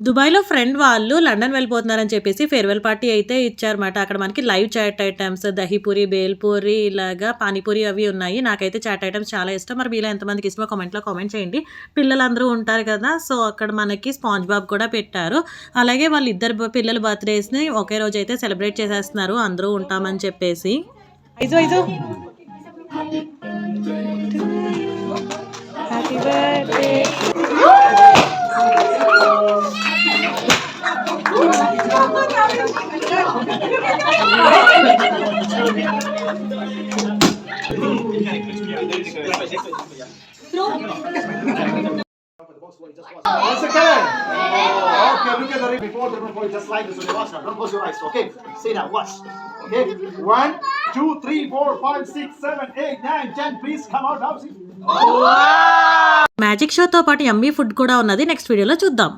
దుబాయ్‌లో ఫ్రెండ్ వాళ్ళు లండన్ వెళ్ళిపోతున్నారని చెప్పేసి ఫేర్‌వెల్ పార్టీ అయితే ఇచ్చారన్నమాట. అక్కడ మనకి లైవ్ చాట్ ఐటెమ్స్ దహీపూరి, బేల్‌పూరి ఇలాగా పానీపూరి అవి ఉన్నాయి. నాకైతే చాట్ ఐటెమ్స్ చాలా ఇష్టం. మరి మీలో ఎంతమందికి ఇష్టమో కామెంట్‌లో కామెంట్ చేయండి. పిల్లలందరూ ఉంటారు కదా! సో, అక్కడ మనకి స్పాంజ్ బాబ్ కూడా పెట్టారు. అలాగే వాళ్ళిద్దరు పిల్లల బర్త్‌డేస్‌ని ఒకే రోజైతే సెలబ్రేట్ చేసేస్తున్నారు అందరూ ఉంటామని చెప్పేసి. Aiju Aiju happy birthday Once again. Okay, look at the ring before the before just like this. Watch now. Don't close your eyes. Okay. See now. Watch. Okay. 1, 2, 3, 4, 5, 6, 7, 8, 9, 10. Please come out now. See. Magic షోతో పాటు yummy food కూడా ఉన్నది. Next వీడియోలో చూద్దాం.